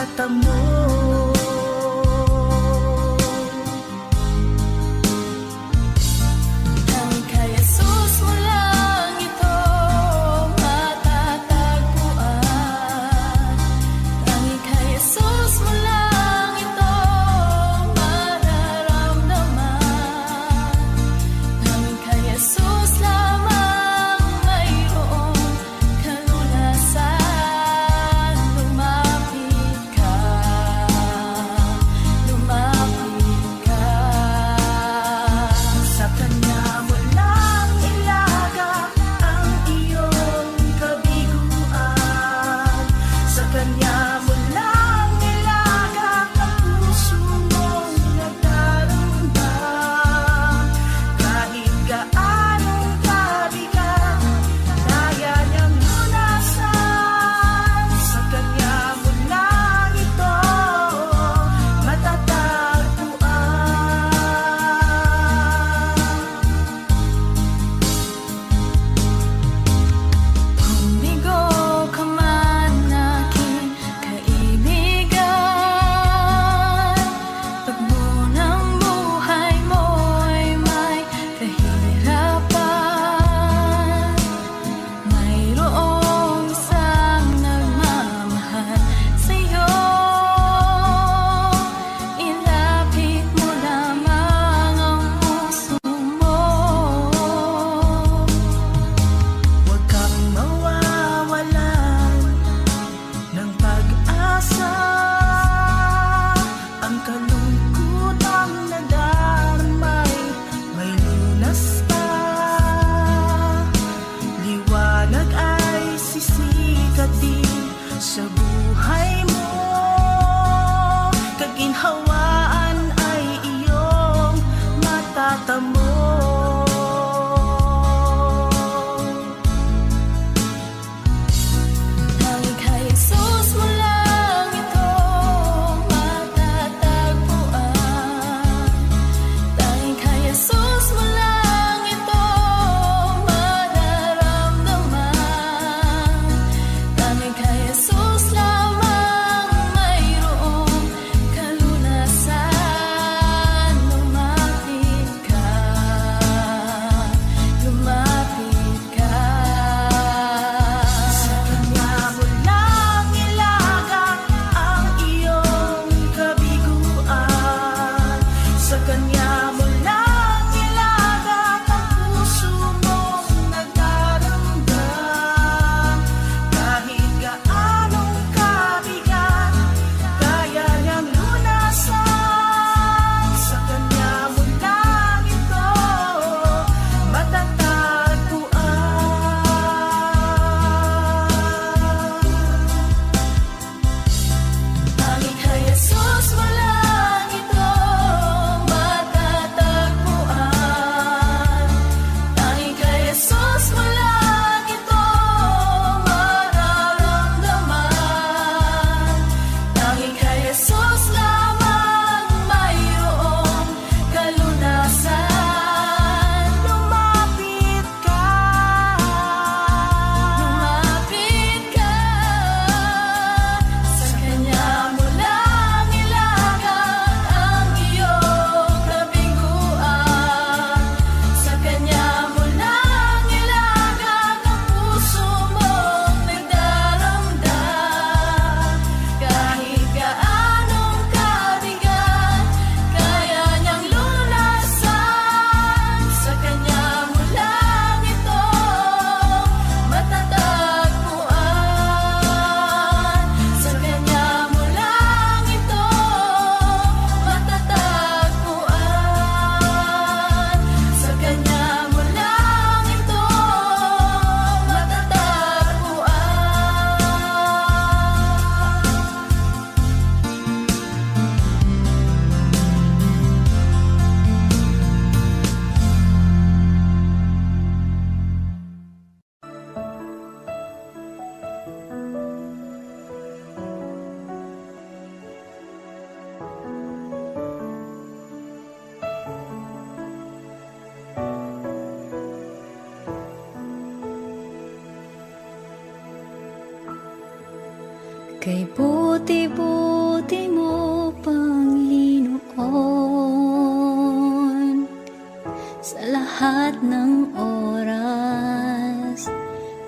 mata mo. Tanging kay Jesus mo lang ito matatagpuan. Tanging kay Jesus mo lang ito mararamdaman. Tanging kay Jesus lamang mayroong kalunasan. Lumapit ka. Kay buti-buti mo, Panginoon, sa lahat ng oras,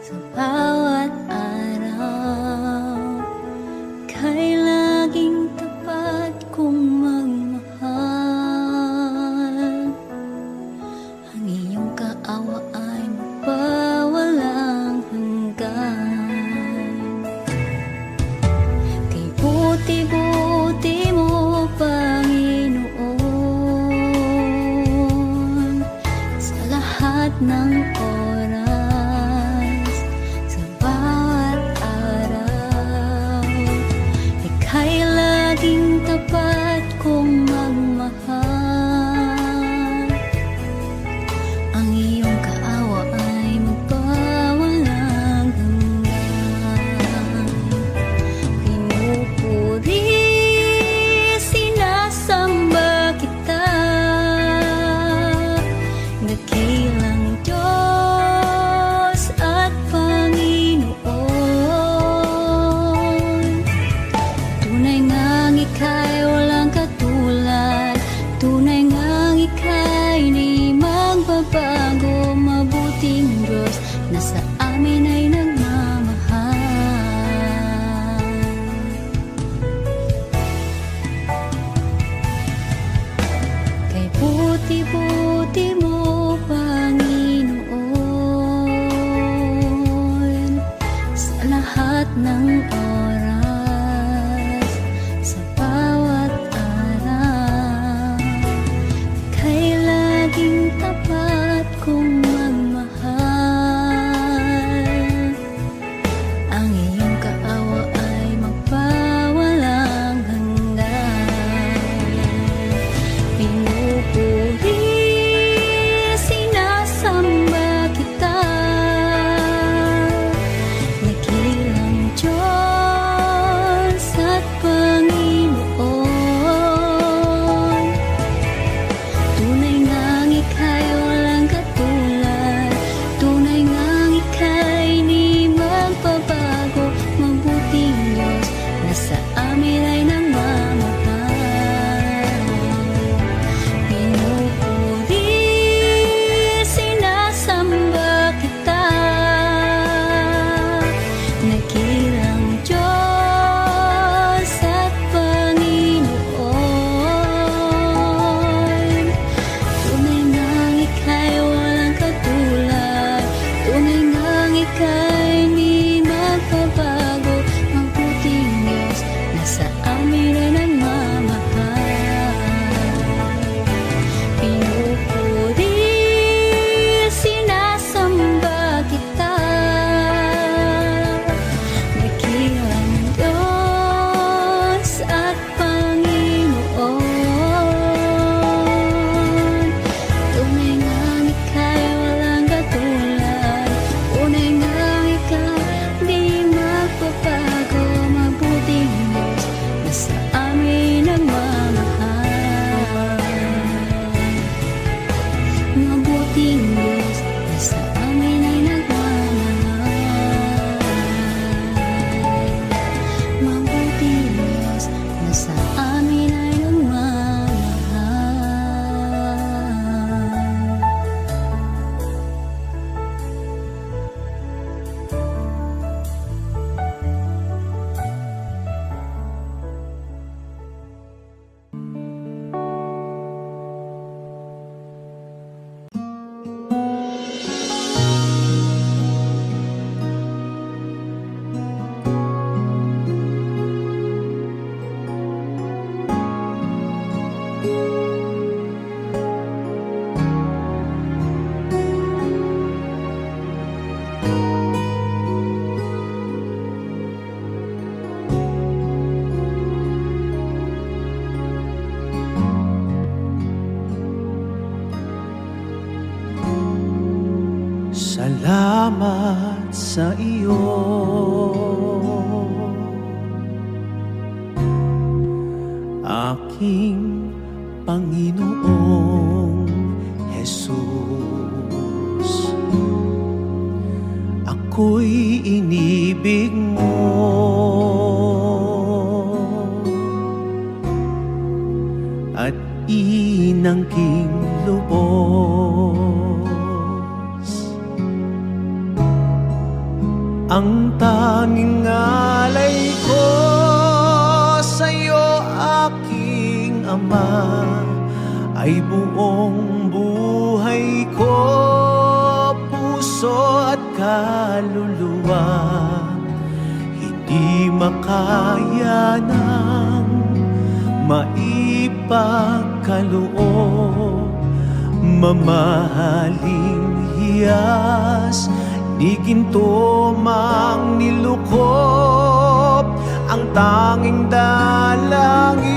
sa bawat araw, kay laging tapat kong magmahal. Ang iyong kaawa ay magpawalang hanggan. Kay buti-buti mo, Panginoon, sa lahat ng oras, sa bawat araw, ika'y laging tapat kong magmahal. Ang iyong kaawa ay magpawalang hanggan. Pinupuri, sinasamba kita, dakilang Diyos at Panginoon. Tunay ngang ika'y walang katulad, tunay ngang ika'y di magbabago. Mabuting Diyos na sa amin ay nagmamahal. Kay buti-buti mo, Panginoon, sa lahat ng oras, sa bawat araw, kay laging tapat kong magmahal. Ang iyong kaawa ay magpawalang hanggan. Pinupuri, sinasamba kita, dakilang Diyos at Panginoon. Tunay ngang ika'y walang katulad, tunay ngang ika'y di magbabago. Mabuting Diyos na sa amin ay nagmamahal. Pinupuri, sinasamba kita, dakilang Diyos at Panginoon. Tunay ngang ika'y walang katulad, tunay ngang ika'y di magbabago. Mabuting Diyos na sa amin ay nagmamahal. Pinupuri, sinasamba kita, dakilang Diyos at Panginoon. Tunay ngang ika'y walang katulad, tunay ngang ika'y di magbabago. Mabuting Diyos na sa amin nagmamahal. Mabuting Diyos na sa amin ay nagmamahal. Mabuting Diyos na sa amin ay nagmamahal. Salamat sa iyo, aking Panginoong Jesus. Ako'y inibig mo, at inangking lubos. Ang tanging alay ko sa'yo, aking Ama, ay buong buhay ko, puso at kaluluwa. Hindi makaya ng maipagkaloob, mamahaling hiyas, di ginto mang nilukop. Ang tanging dalangin,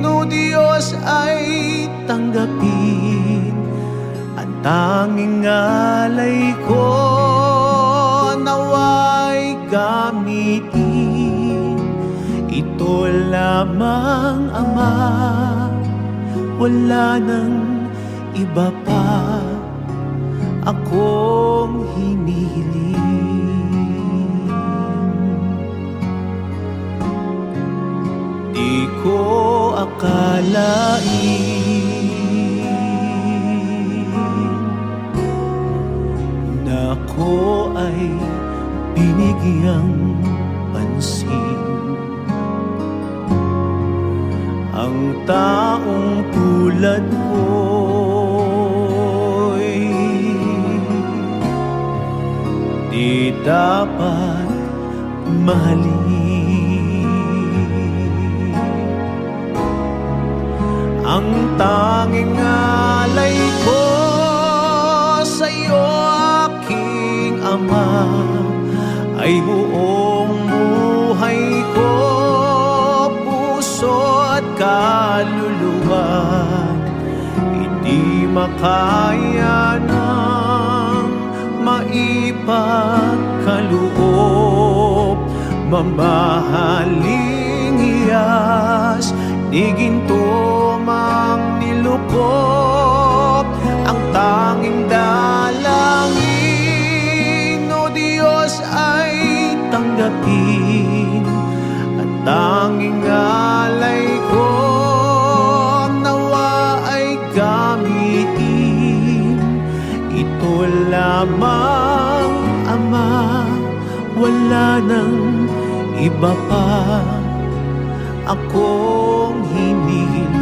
o Diyos, ay tanggapin. Ang tanging alay ko, naway gamitin. Ito lamang, Ama, wala nang iba pa akong hinihiling. Di ko akalain na ako ay binigyang pansin. Ang taong tulad ko'y di dapat mahalin. Ang tanging alay ko sa'yo, aking Ama, ay buong buhay ko, puso at kaluluwa. Hindi makaya ng maipagkaloob, mamahaling hiyas, di ginto mang nilukop. Ang tanging dalangin, o Diyos, ay tanggapin. Ang tanging alay ko, nawa ay gamitin. Ito lamang, Ama, wala nang iba pa akong hinihiling.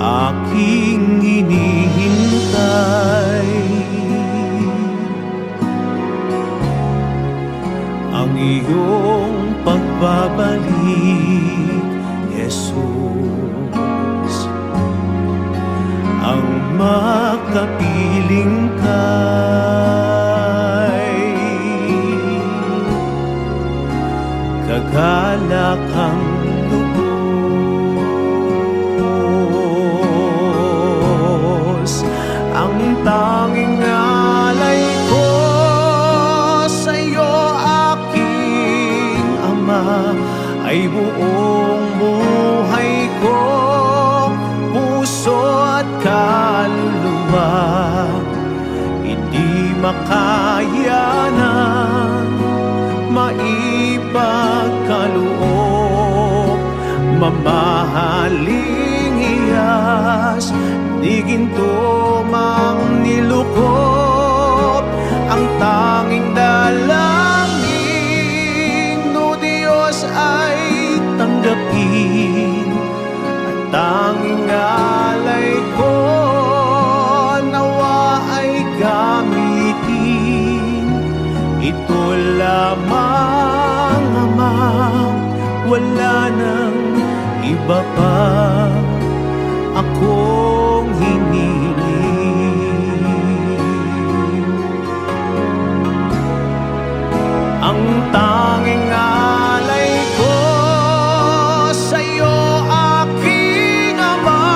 Aking hinihintay ang iyong pagbabalik, Jesus. Ang makapiling kay kagalakang lubos. Ang tanging alay ko sa'yo, aking Ama, ay buong buhay ko, puso at kaluluwa. Hindi makaya ng maipagkaloob, mamahaling hiyas, di ginto mang nilukop. Ang tanging dalangin, o Diyos, ay tanggapin. Ang tanging alay ko, nawa ay gamitin. Ito lamang, Ama, wala nang iba pa akong hinihiling. Ang tanging alay ko sa'yo, aking Ama,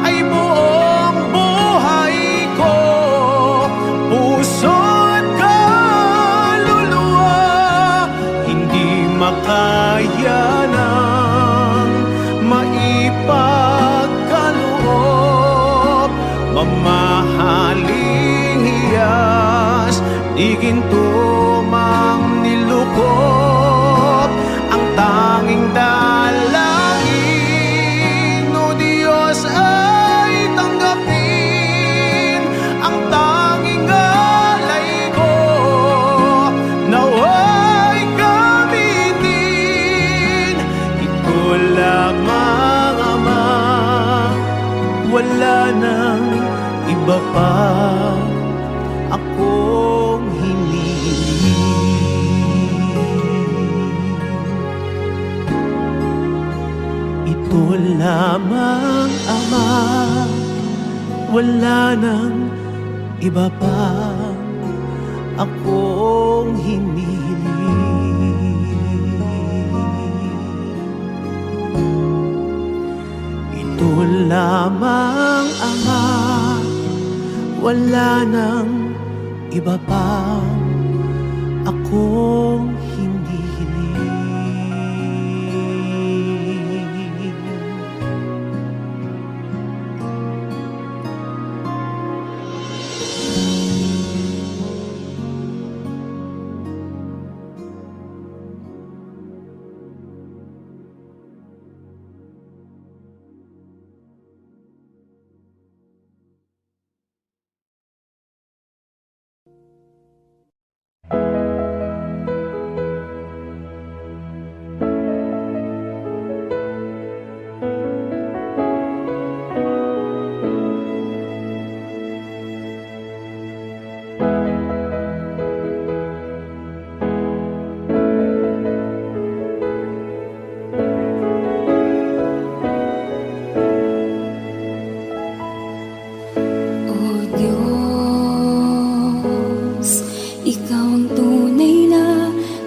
ay buong buhay ko, puso at kaluluwa. Hindi makaya ng maipagkaloob, mamahaling hiyas, di ginto mang nilukop. sakop. Ang tanging dalangin, o Diyos, ay tanggapin ang tanging alay ko. Nawa'y gamitin, ito lamang, Ama. Wala nang iba pa akong hinihiling. Ito lamang, Ama. Wala nang iba pa akong hinihiling. Ito lamang, Ama. Wala nang iba pa akong hindi hiling.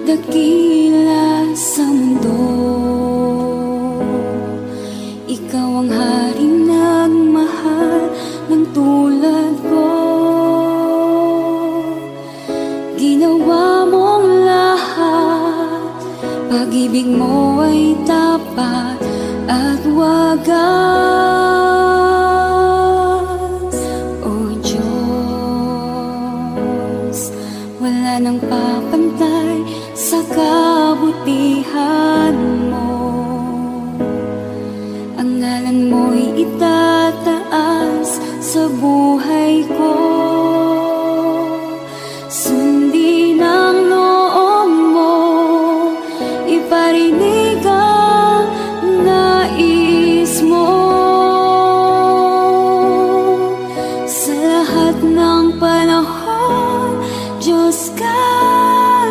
Dakila sa mundo, ikaw ang haring nagmahal ng tulad ko. Ginawa mong lahat, pag-ibig mo ay tapat at wagas. O Diyos, wala nang papantay sa kabutihan mo. Ang ngalan mo'y itataas sa buhay ko. Sundin ang loob mo, iparinig ang nais mo. Sa lahat ng panahon, Diyos ka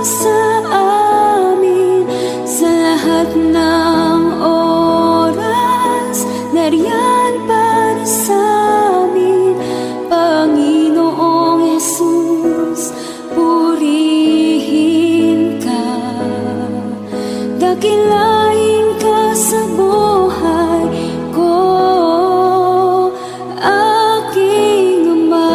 sa amin. Sa lahat ng oras, nariyan para sa amin. Panginoong Jesus, purihin ka. Dakilain ka sa buhay ko, aking Ama.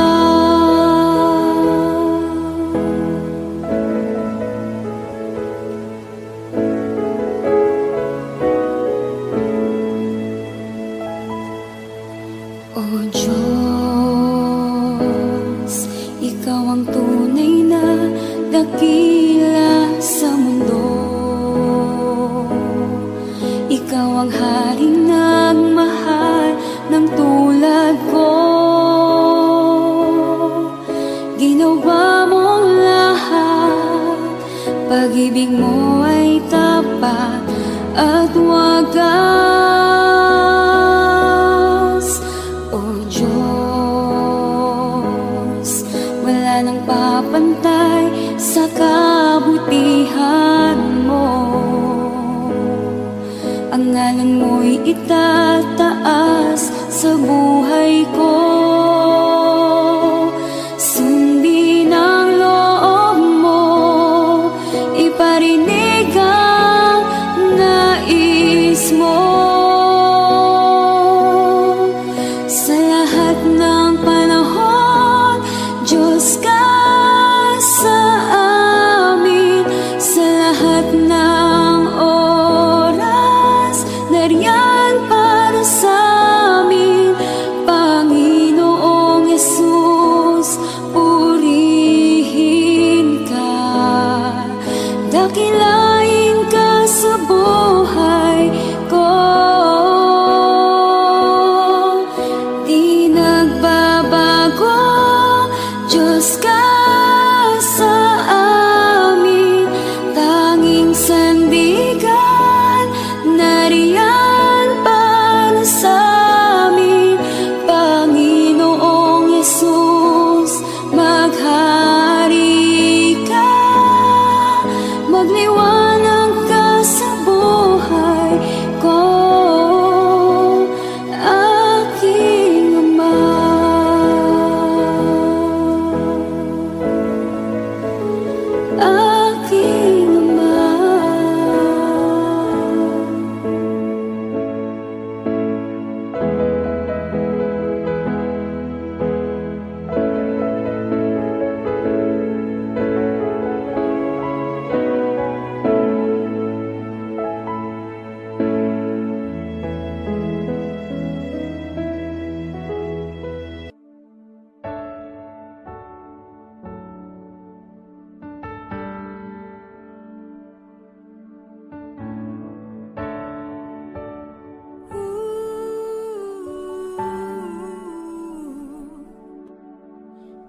O Diyos, ikaw ang tunay na dakila sa mundo. Ikaw ang haring nagmahal ng tulad ko. Ginawa mong lahat, pag-ibig mo ay tapat at wagas. O Diyos, wala nang papantay sa kabutihan mo. Ang ngalan mo'y itataas sa buhay ko. Sundin ang loob mo, iparinig ang nais mo. Sa lahat ng panahon, Diyos ka sa amin. Sa lahat ng oras, nariyan para sa amin. dakilain ka sa buhay ko. Di nagbabago, Diyos ka sa amin, tanging sandigan, nariyan para sa amin. Panginoong Yesus, maghari ka, magliwanag ka sa buhay ko, aking Ama. Aking Ama.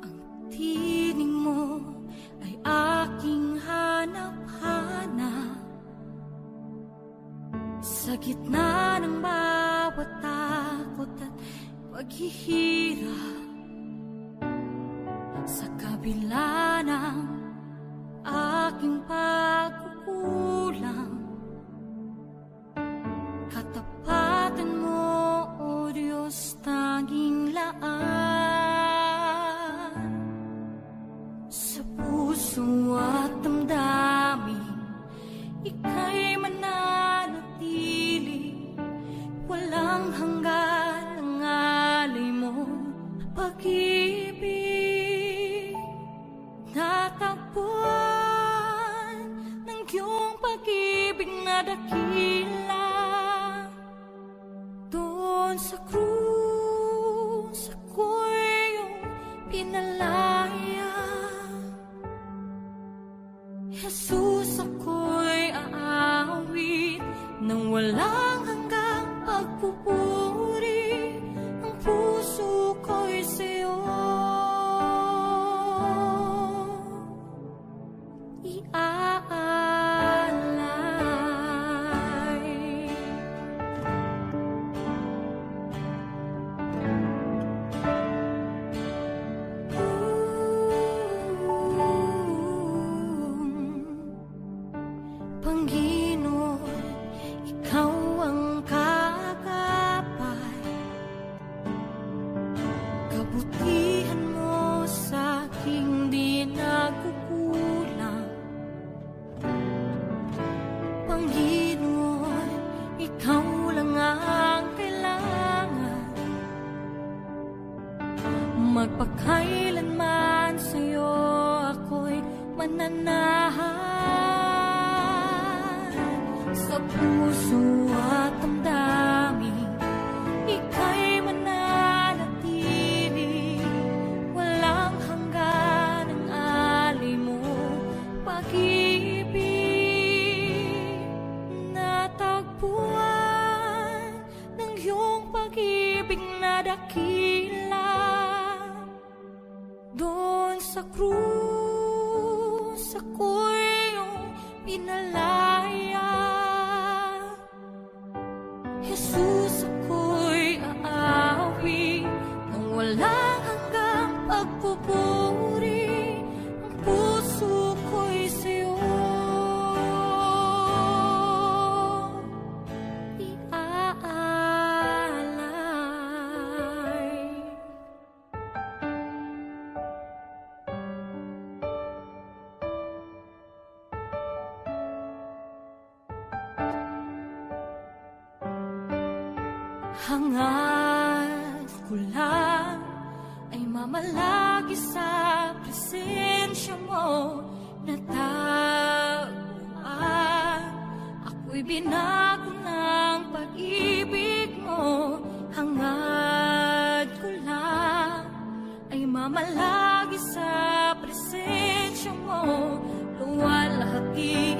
Ang tinig mo ay aking hanap-hanap, sa gitna ng bawat takot at paghihirap, sa kabila ng aking pagkukulang. Katapatan mo, O Diyos, tanging laan. Sa puso at damdamin, ika'y mananatili. Walang hanggan ang alay mo, pag-ibig. Natagpuan ng iyong pag-ibig na dakila. Doon sa krus, ako'y iyong pinalaya. Jesus, ako'y aawit ng walang hanggang pagpupuri. Ang puso ko'y sa'yo iaalay. Panginoon, ikaw ang kagabay. Kabutihan mo sa aking di nagkukulang. Panginoon, ikaw lang ang kailangan. Magpakailanman sa'yo ako'y mananahan. Sa puso at damdamin, ika'y mananatili. Walang hanggan ang alay mo, pag-ibig. Natagpuan ng iyong pag-ibig na dakila. Doon sa krus, ako'y iyong pinalaya. Jesus, ako'y aawi ng walang hanggang pagpupuri. Ang puso ko'y sa'yo iaalay. Hangad ko lang ay mamalagi sa presensya mo. Natagpuan, ako'y binago ng pag-ibig mo. Hangad ko lang ay mamalagi sa presensya mo. Luwalhati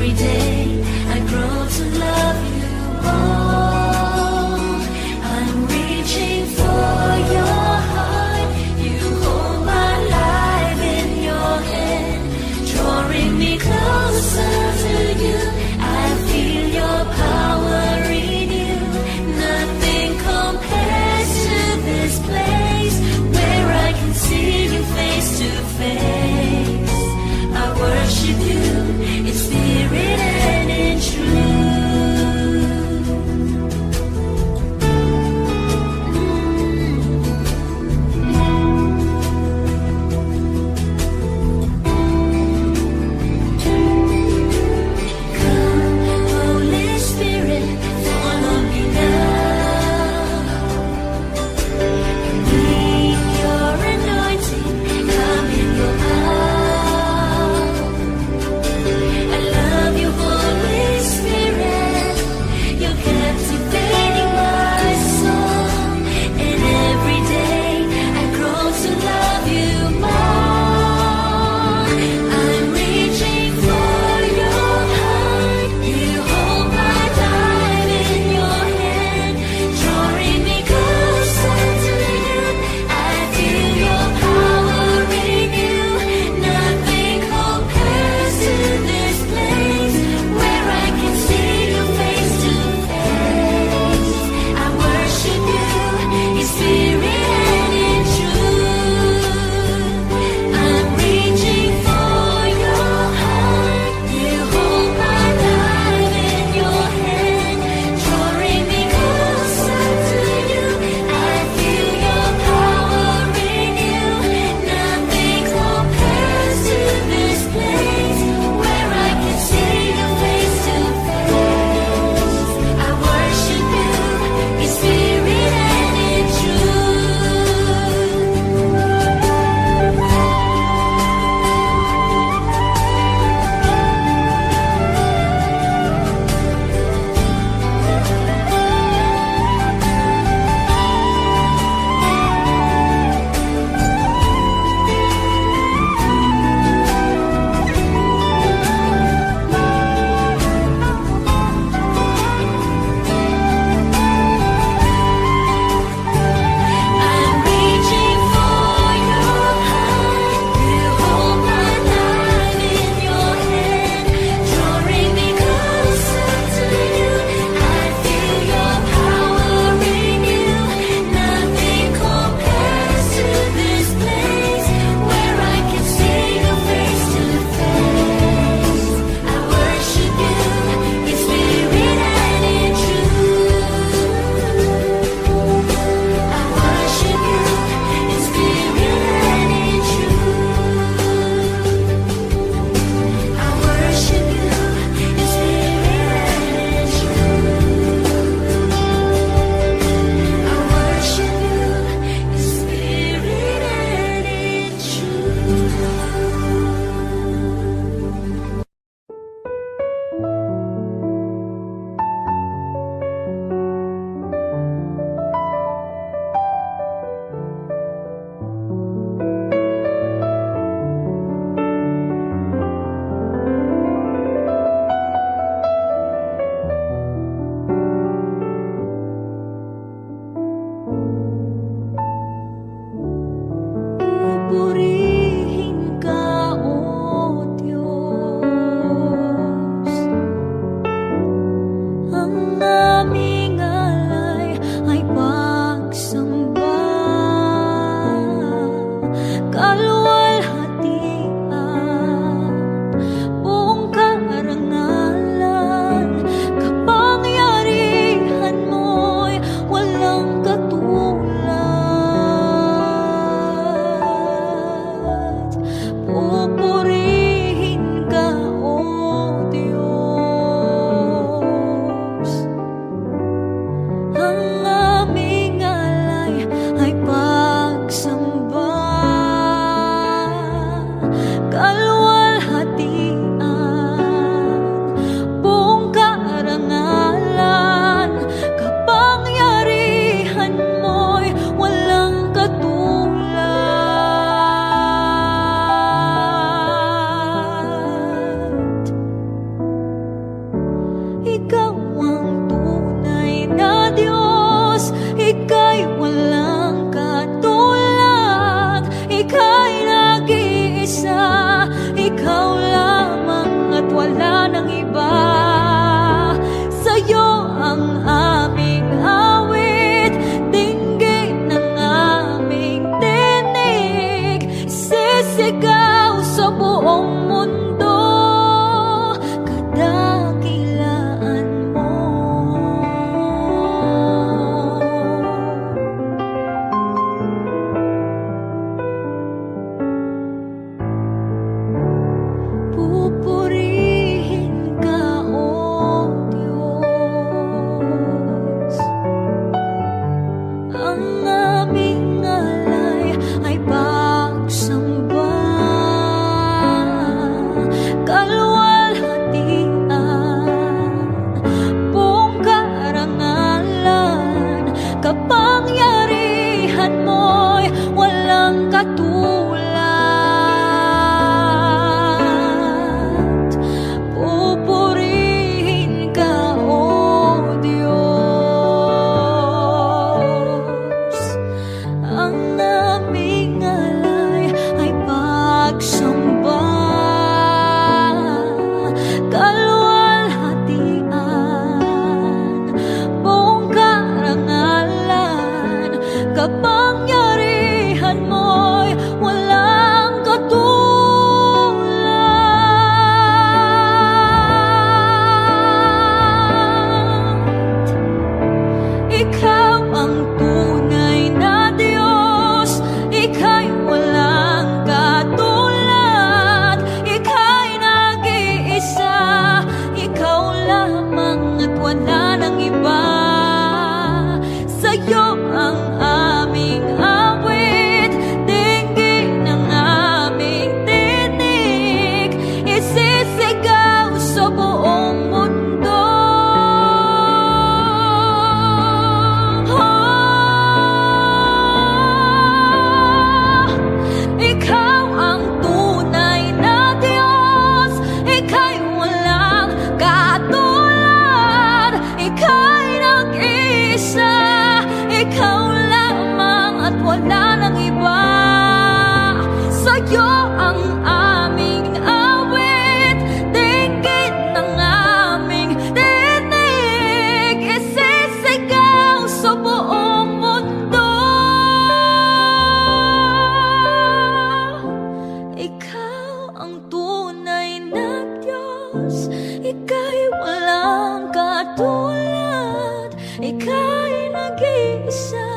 Every day I grow to love you more. I'm reaching for your heart. You hold my life in your hand, drawing me closer to you. I feel your power in you. Nothing compares to this place where I can see you face to face. I worship you in spirit and in truth. kaluwalhatian, buong karangalan, kapangyarihan mo'y walang katulad. Ikaw ang tunay na Diyos, ika'y walang katulad, ika'y nag-iisa, ikaw lamang at wala nang iba. Sa'yo ang aming awit, dinggin ang aming tinig, isisigaw sa buong mundo. Ikaw ang tunay na Diyos, ika'y walang katulad, ika'y nag-iisa, ikaw lamang at wala nang iba. Sa'yo ang aming awit, dinggin ang aming tinig, isisigaw sa buong mundo. Ikaw ang tunay na Diyos, ika'y walang katulad, ika'y nag-iisa,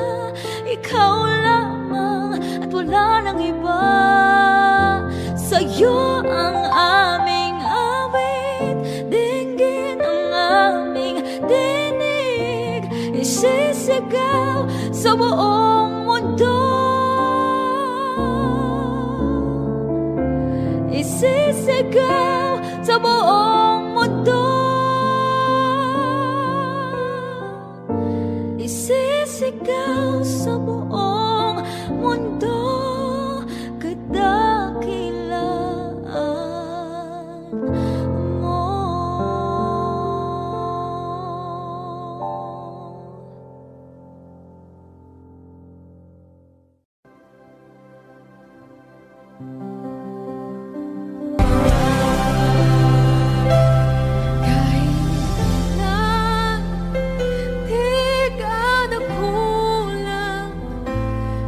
ikaw lamang at wala nang iba. Sa'yo ang aming awit, dinggin ang aming tinig, isisigaw sa buong mundo. Isisigaw sa buong mundo. Isisigaw sa buong mundo. Kadakilaan mo. Kailan di ka nagkulang,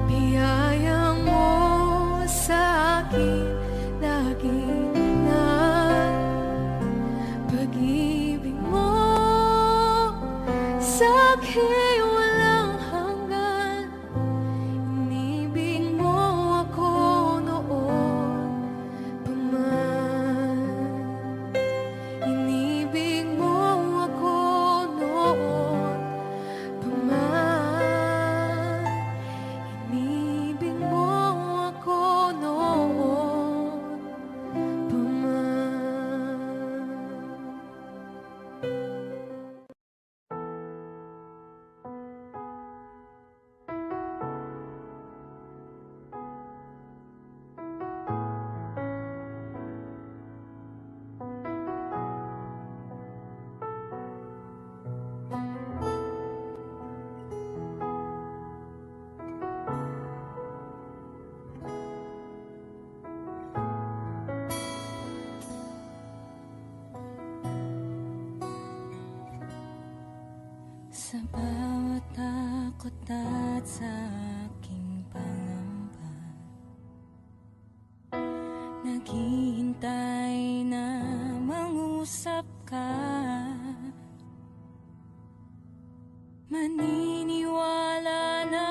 biyaya mo sa akin lagi na. Pag-ibig mo sa akin walang hanggan, inibig mo ako noon pa man. Inibig mo ako noon pa man. Inibig mo ako noon pa man. Sa bawat takot at sa aking pangamba, naghihintay na mangusap ka. Maniniwala na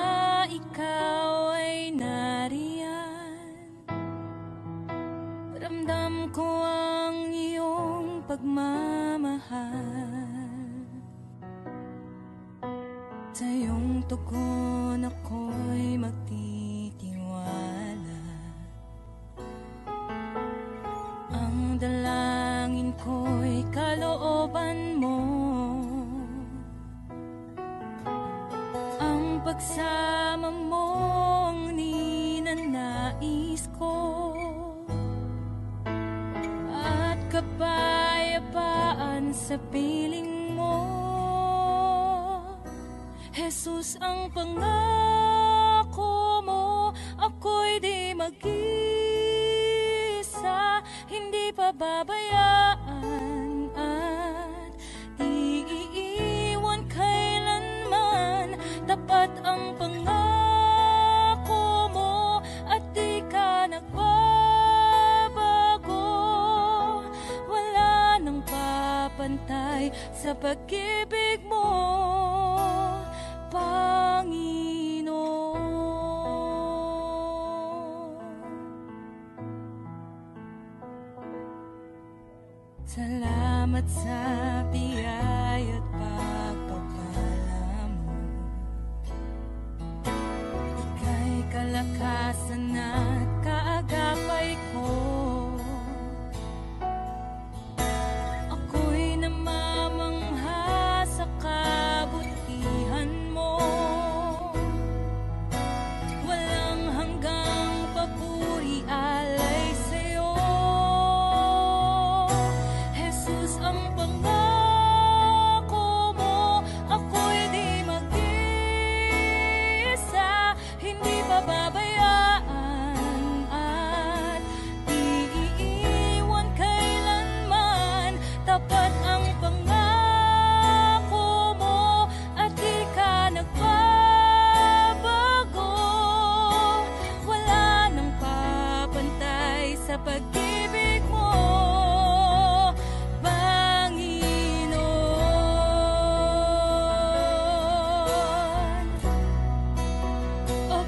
ikaw ay nariyan. Ramdam ko ang iyong pagmamahal. Sa iyong tugon ako'y magtitiwala. Ang dalangin ko'y kalooban mo. Ang pagsama mo ang ninanais ko. At kapayapaan sa piling mo. Jesus, ang pangako mo, ako'y di mag-isa, hindi pababayaan sa pag-ibig mo, Panginoon. Salamat sa biyaya at pagpapala mo. Ika'y kalakasan at kaagapay ko. Ako'y namamangha sa kabutihan mo. Walang hanggang papuri alay sa'yo. Jesus, ang pangako mo, ako'y di mag-isa, hindi pababayaan at di iiwan kailanman. Tapat ang pangako mo at di ka nagbabago. Wala nang papantay sa pag-ibig mo, Panginoon. O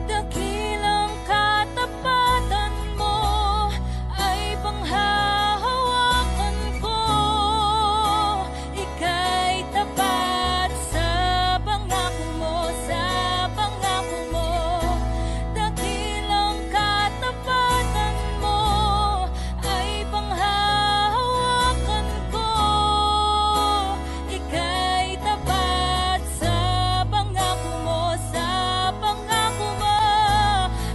dakilang katapatan mo ay panghahawakan ko. Ika'y tapat sa pangako mo, sa pangako mo. Dakilang katapatan mo ay panghahawakan ko. Ika'y tapat sa pangako mo, sa pangako mo.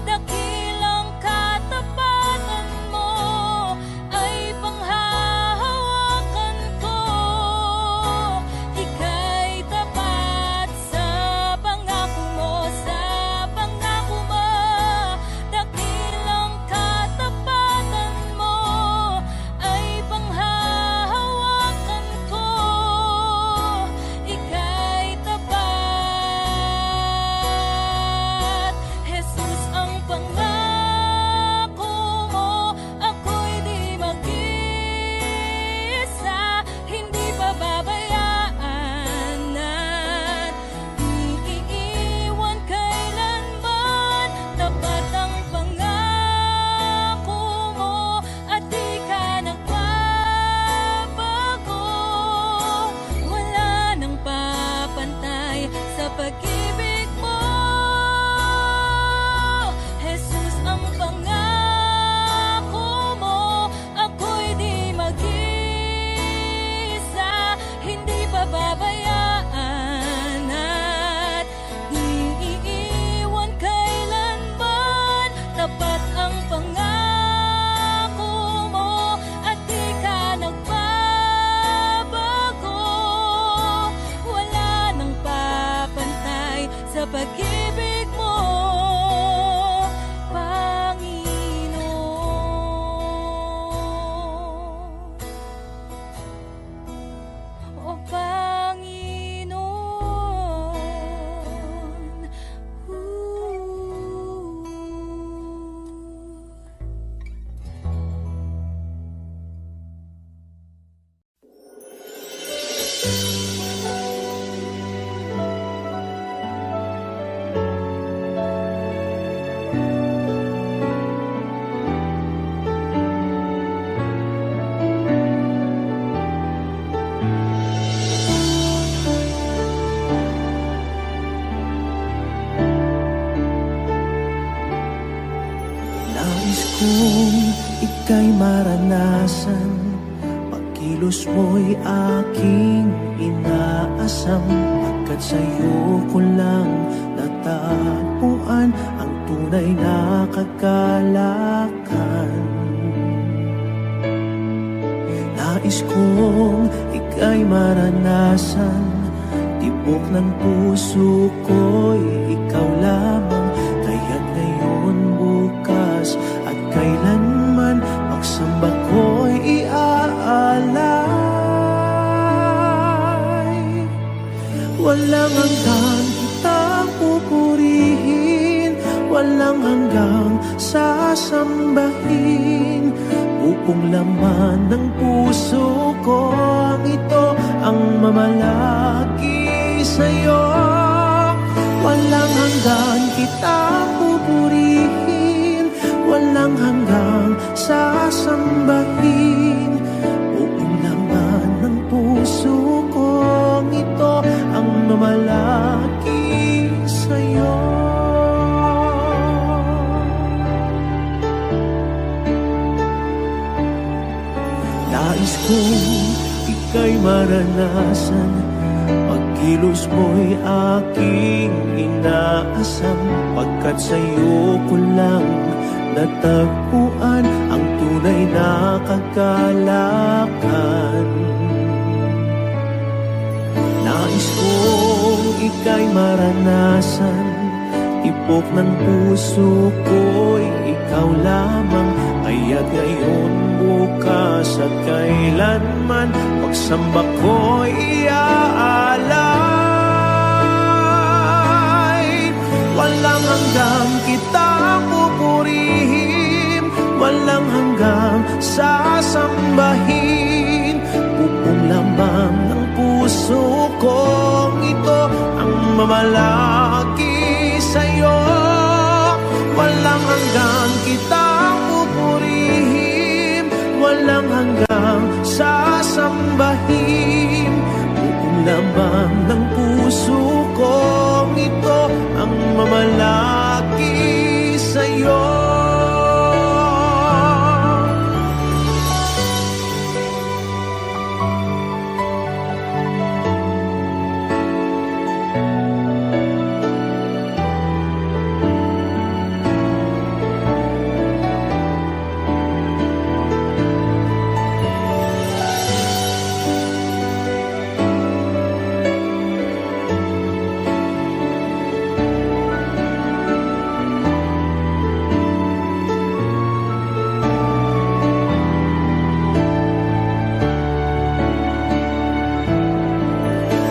Dakilang katapatan mo ay panghahawakan ko. Ika'y tapat sa pangako mo, sa pangako mo. Dakilang katapatan mo ay panghahawakan ko. Ika'y tapat. Jesus, ang pangako mo, ako'y di mag-isa, hindi pababayaan at di iiwan kailanman. Tapat ang pangako mo at di ka nagbabago. Wala nang papantay sa pag-ibig mo, Jesus, ang pangako mo, ako'y di mag-isa, hindi pababayaan at di iiwan kailanman. Tapat ang pangako mo at di ka nagbabago. Wala nang papantay sa pag-ibig mo, Panginoon. O Panginoon. Nais kong ika'y maranasan, pagkilos mo'y aking inaasam. Pagkat sa'yo ko lang natagpuan ang tunay na kagalakan. Nais kong ika'y maranasan, di Tibok ng puso ko'y ikaw lamang. Kaya't ngayon, bukas at kailanman, pagsamba ko'y iaalay. Walang hanggan kitang pupurihin, walang hanggang sasambahin. Buong laman ng puso ko ang ito ang mamalagi sa'yo. Walang hanggan kitang pupurihin, walang hanggang sasambahin. Buong laman ng puso ko ang ito ang mamalagi sa'yo. Nais kong ika'y maranasan, pagkilos mo'y aking inaasam. Pagkat sa'yo ko lang natagpuan ang tunay na kagalakan. Nais kong ika'y maranasan, tibok ng puso ko'y ikaw lamang. Kaya't ngayon, bukas at kailanman, pagsamba ko'y iaalay. Walang hanggang kitang pupurihin, walang hanggang sasambahin. Buong laman ng puso kong ito ang mamalagi sa'yo. Walang hanggang kitang pupurihin, walang hanggang sasambahin. Buong laman ng puso kong ito ang mamalagi sa'yo.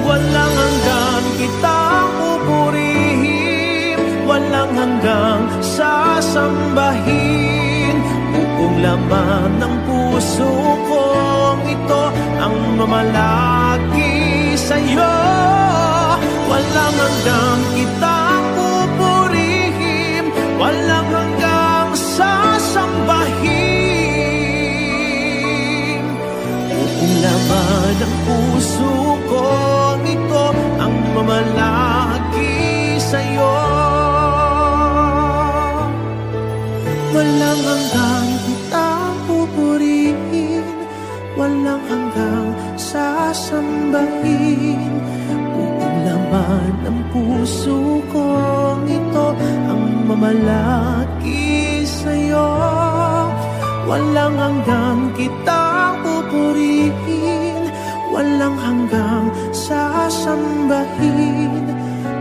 Walang hanggang kitang pupurihin, walang hanggang sasambahin. Buong laman ng puso kong ito ang mamalagi sa'yo. Walang hanggang kitang pupurihin, walang hanggang sasambahin. Buong laman ng puso kong ito ang mamalagi sa'yo. Walang hanggang kitang pupurihin, walang hanggang sasambahin. Buong laman ng puso kong ito ang mamalagi sa'yo. Walang hanggang kitang pupurihin, walang hanggang sasambahin.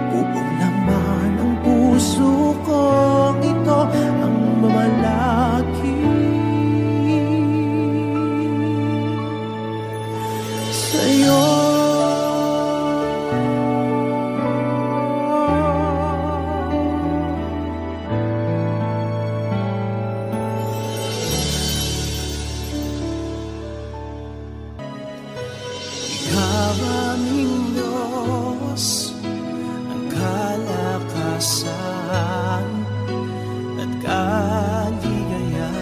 Buong laman ng puso kong ito ang mamalagi sa'yo. Ikaw aming Diyos, ang kalakasan at kaligayahan.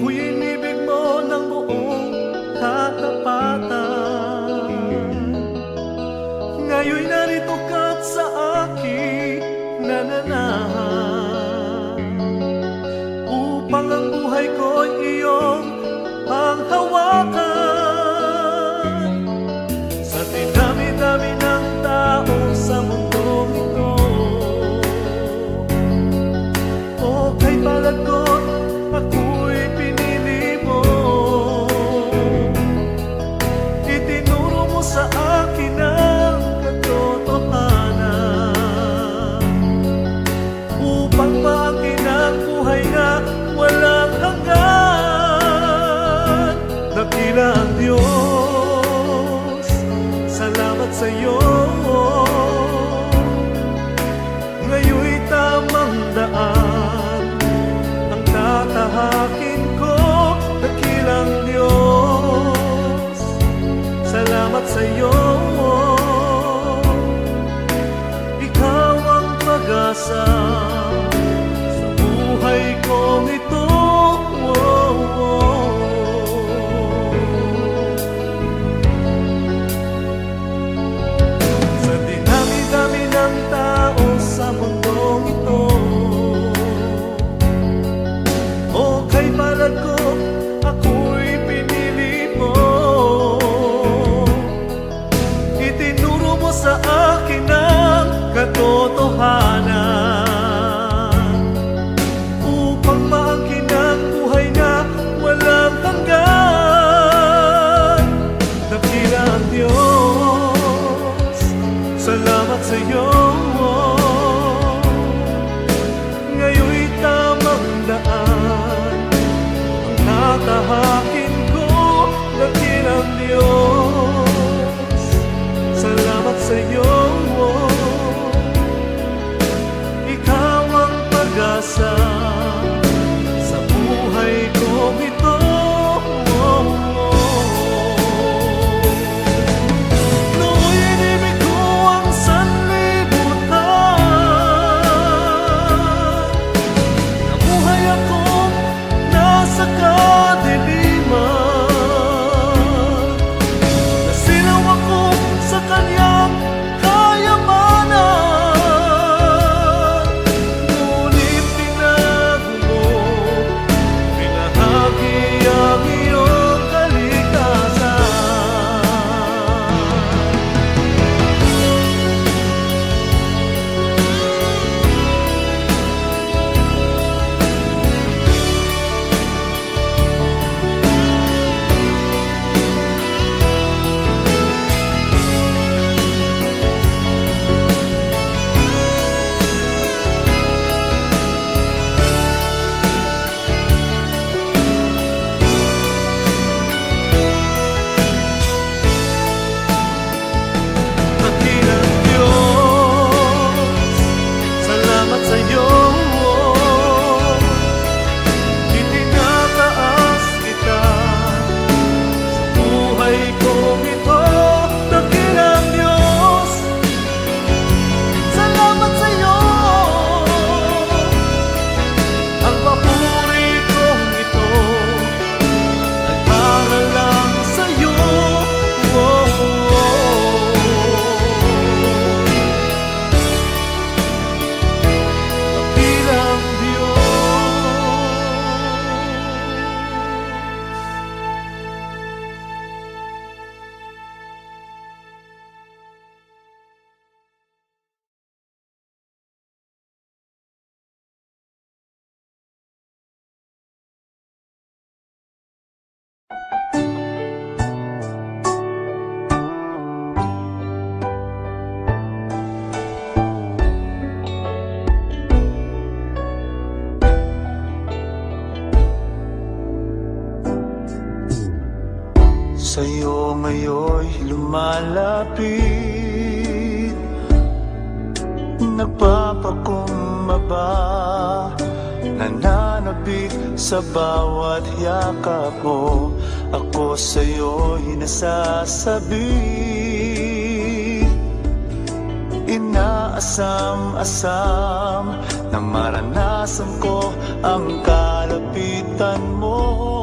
Ako'y inibig mo ng buong katapatan. Ngayon'y narito ka't sa aking nananahan, upang ang buhay ko'y iyong panghawakan. Sa dinami-dami ng tao sa mundong ito, o kay palagot ako'y pinili mo. Itinuro mo sa akin ang katotohanan, upang maangkin ang buhay na walang hanggan. Dakila ang Diyos, salamat sa iyo. Ngayon'y tamang daan ang tatahakin ko. Dakilang Diyos, salamat sa iyo. Ikaw ang pag-asa sa buhay kong ito. Sa dinami-dami ng tao sa mundong ito, o kay palad ko ako'y pinili mo. Itinuro mo sa akin ang katotohanan, upang maangkin ang buhay na walang hanggan. Dakila ang Diyos, salamat sa iyo. Ngayon'y tamang daan ang tatahakin ko. Dakilang Diyos, salamat sa iyo. Ikaw ang pag-asa sa buhay kong ito. Nooy inibig ko ang sanlibutan, nabuhay akong nasa kadiliman, nasilaw ako sa kanyang kayamanan. Ngunit tinago mo, pinahagi ang iyong kaligtasan. Dakilang Diyos, salamat sa iyo. Itinataas kita sa buhay kong ito. Dakilang Diyos, salamat sa iyo. Ang papuri kong ito nagpara lang sa iyo. Dakilang sa'yo ngayon'y lumalapit, nagpapakumbaba, nananabik sa bawat yakap mo. Ako sa'yo'y nasasabi, inaasam na maranasan ko ang kalapitan mo.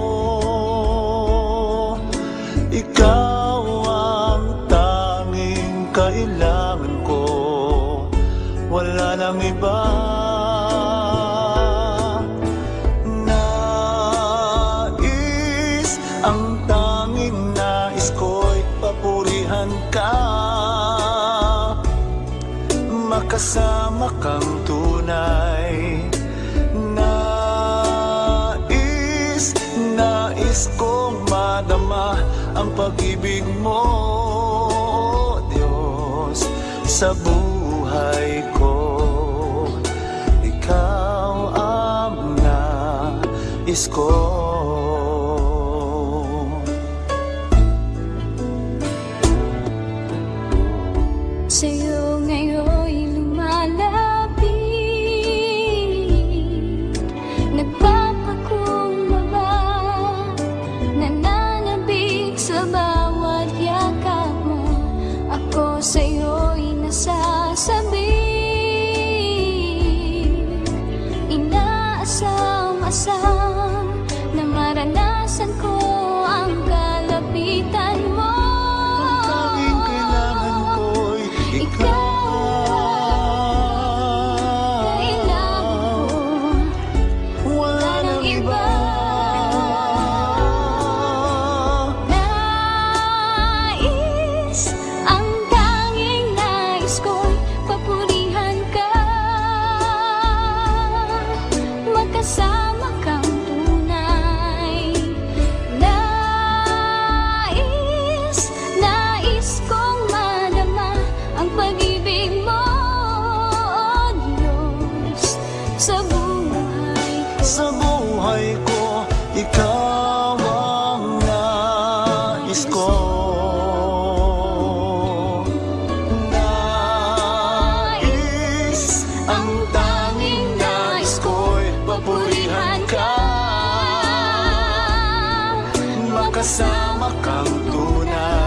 makasama kang tunay. Nais kong madama ang pag-ibig mo, Diyos, sa buhay ko. Ikaw ang nais ko. Sa'yo ngayon'y lumalapit, nagpapakumbaba, nananabik sa bawat yakap mo. Ako sa'yo'y nasasabik, inaasam-asam na maranasan ko ang kalapitan mo. Tanging kailangan ko'y wala nang iba. Nais, ang tanging nais ko'y papurihan ka, magkasama kang tunay. Nais kong madama ang pag-ibig mo, Diyos, sa buhay. Sa buhay ko, ikaw ang nais ko. Nais, ang tanging nais ko'y papurihan ka, makasama kang tunay.